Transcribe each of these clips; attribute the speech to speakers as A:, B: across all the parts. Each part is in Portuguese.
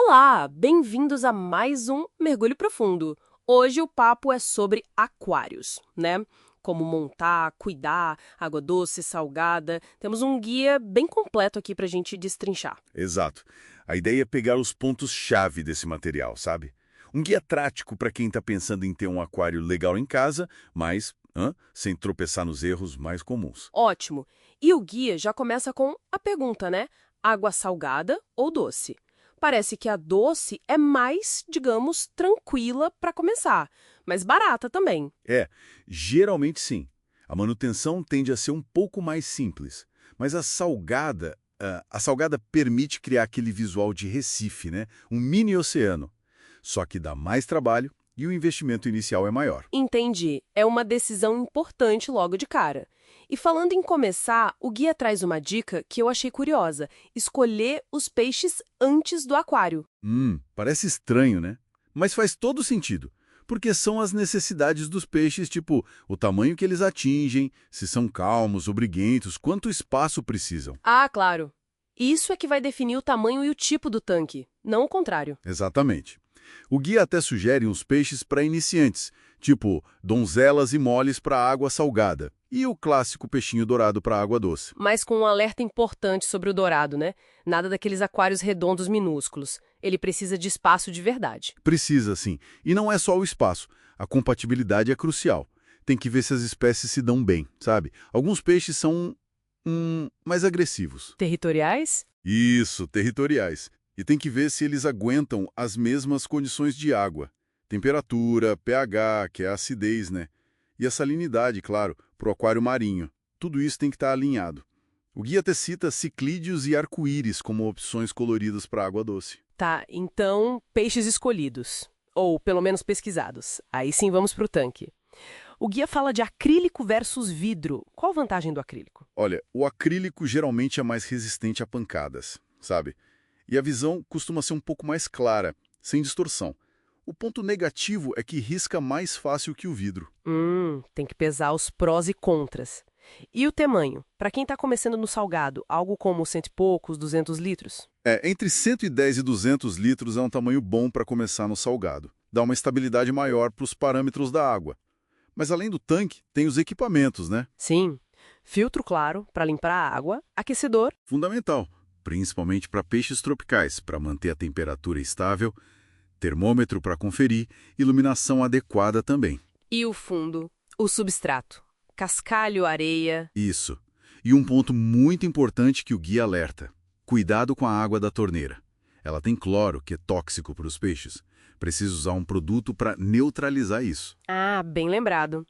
A: Olá, bem-vindos a mais um Mergulho Profundo. Hoje o papo é sobre aquários, né? Como montar, cuidar, água doce, salgada. Temos um guia bem completo aqui pra gente destrinchar.
B: Exato. A ideia é pegar os pontos-chave desse material, sabe? Um guia prático para quem está pensando em ter um aquário legal em casa, mas sem tropeçar nos erros mais comuns.
A: Ótimo. E o guia já começa com a pergunta, né? Água salgada ou doce? Parece que a doce é mais, digamos, tranquila para começar, mas barata também.
B: Geralmente sim. A manutenção tende a ser um pouco mais simples, mas a salgada permite criar aquele visual de Recife, né? Um mini oceano. Só que dá mais trabalho e o investimento inicial é maior.
A: Entendi. É uma decisão importante logo de cara. E falando em começar, o guia traz uma dica que eu achei curiosa: escolher os peixes antes do aquário.
B: Parece estranho, né? Mas faz todo sentido, porque são as necessidades dos peixes, tipo o tamanho que eles atingem, se são calmos ou briguentos, quanto espaço precisam.
A: Ah, claro. Isso é que vai definir o tamanho e o tipo do tanque, não o contrário.
B: Exatamente. O guia até sugere uns peixes para iniciantes, tipo donzelas e moles para água salgada, e o clássico peixinho dourado para água doce.
A: Mas com um alerta importante sobre o dourado, né? Nada daqueles aquários redondos minúsculos. Ele precisa de espaço de verdade.
B: Precisa, sim. E não é só o espaço. A compatibilidade é crucial. Tem que ver se as espécies se dão bem, sabe? Alguns peixes são mais agressivos.
A: Territoriais?
B: Isso, territoriais. E tem que ver se eles aguentam as mesmas condições de água. Temperatura, pH, que é a acidez, né? E a salinidade, claro, para o aquário marinho. Tudo isso tem que estar alinhado. O guia até cita ciclídeos e arco-íris como opções coloridas para água doce.
A: Tá, então, peixes escolhidos. Ou, pelo menos, pesquisados. Aí sim vamos pro tanque. O guia fala de acrílico versus vidro. Qual a vantagem do acrílico?
B: Olha, o acrílico geralmente é mais resistente a pancadas, sabe? E a visão costuma ser um pouco mais clara, sem distorção. O ponto negativo é que risca mais fácil que o vidro.
A: Tem que pesar os prós e contras. E o tamanho? Para quem está começando no salgado, algo como cento e poucos, 200 litros?
B: Entre 110 e 200 litros é um tamanho bom para começar no salgado. Dá uma estabilidade maior para os parâmetros da água. Mas além do tanque, tem os equipamentos, né?
A: Sim. Filtro claro para limpar a água, aquecedor.
B: Fundamental, principalmente para peixes tropicais, para manter a temperatura estável, termômetro para conferir, iluminação adequada também.
A: E o fundo, o substrato. Cascalho, areia.
B: Isso. E um ponto muito importante que o guia alerta: cuidado com a água da torneira. Ela tem cloro, que é tóxico para os peixes. Precisa usar um produto para neutralizar isso.
A: Ah, bem lembrado.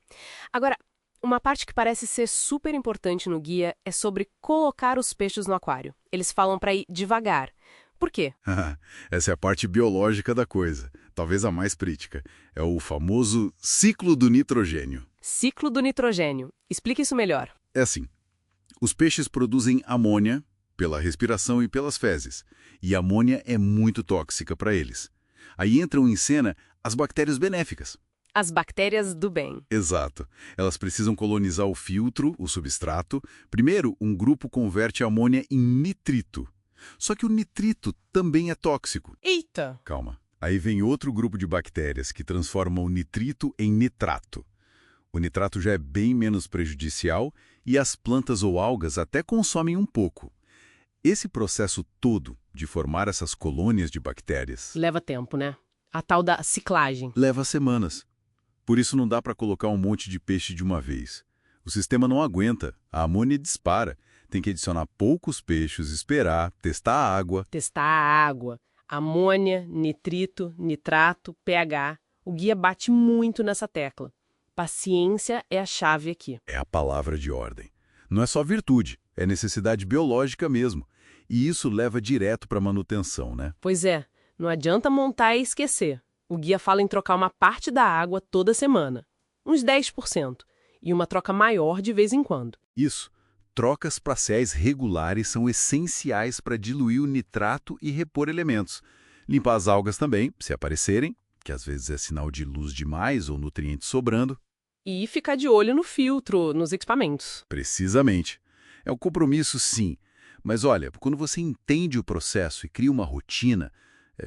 A: Agora, uma parte que parece ser super importante no guia é sobre colocar os peixes no aquário. Eles falam para ir devagar. Por quê?
B: Essa é a parte biológica da coisa, talvez a mais crítica. É o famoso ciclo do nitrogênio.
A: Ciclo do nitrogênio. Explique isso melhor.
B: É assim, os peixes produzem amônia pela respiração e pelas fezes, e a amônia é muito tóxica para eles. Aí entram em cena as bactérias benéficas.
A: As bactérias do bem.
B: Exato. Elas precisam colonizar o filtro, o substrato. Primeiro, um grupo converte a amônia em nitrito. Só que o nitrito também é tóxico.
A: Eita!
B: Calma. Aí vem outro grupo de bactérias que transformam o nitrito em nitrato. O nitrato já é bem menos prejudicial e as plantas ou algas até consomem um pouco. Esse processo todo de formar essas colônias de bactérias
A: Leva tempo, né? A tal da ciclagem.
B: leva semanas. Por isso não dá para colocar um monte de peixe de uma vez. O sistema não aguenta, a amônia dispara. Tem que adicionar poucos peixes, esperar, testar a água.
A: Testar a água. Amônia, nitrito, nitrato, pH. O guia bate muito nessa tecla. Paciência é a chave aqui.
B: É a palavra de ordem. Não é só virtude, é necessidade biológica mesmo. E isso leva direto para a manutenção, né?
A: Pois é, não adianta montar e esquecer. O guia fala em trocar uma parte da água toda semana, uns 10%, e uma troca maior de vez em quando.
B: Isso. Trocas parciais regulares são essenciais para diluir o nitrato e repor elementos. Limpar as algas também, se aparecerem, que às vezes é sinal de luz demais ou nutrientes sobrando.
A: E ficar de olho no filtro, nos equipamentos.
B: Precisamente. É um compromisso, sim. Mas olha, quando você entende o processo e cria uma rotina,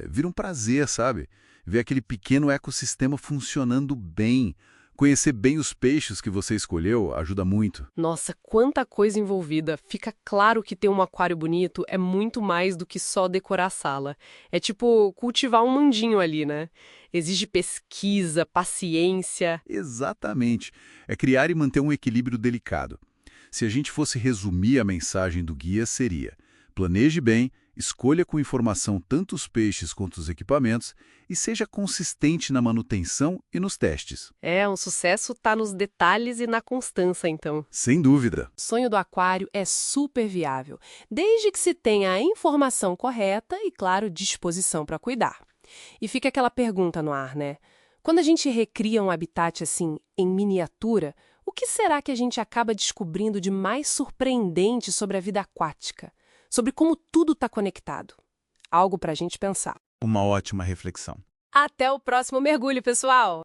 B: Vira um prazer, sabe? Ver aquele pequeno ecossistema funcionando bem. Conhecer bem os peixes que você escolheu ajuda muito.
A: Nossa, quanta coisa envolvida. Fica claro que ter um aquário bonito é muito mais do que só decorar a sala. É tipo cultivar um mundinho ali, né? Exige pesquisa, paciência.
B: Exatamente. É criar e manter um equilíbrio delicado. Se a gente fosse resumir a mensagem do guia, seria: planeje bem, escolha com informação tanto os peixes quanto os equipamentos e seja consistente na manutenção e nos testes.
A: Um sucesso tá nos detalhes e na constância, então.
B: Sem dúvida.
A: O sonho do aquário é super viável, desde que se tenha a informação correta e, claro, disposição para cuidar. E fica aquela pergunta no ar, né? Quando a gente recria um habitat assim, em miniatura, o que será que a gente acaba descobrindo de mais surpreendente sobre a vida aquática? Sobre como tudo está conectado? Algo para a gente pensar.
C: Uma ótima reflexão.
A: Até o próximo mergulho, pessoal!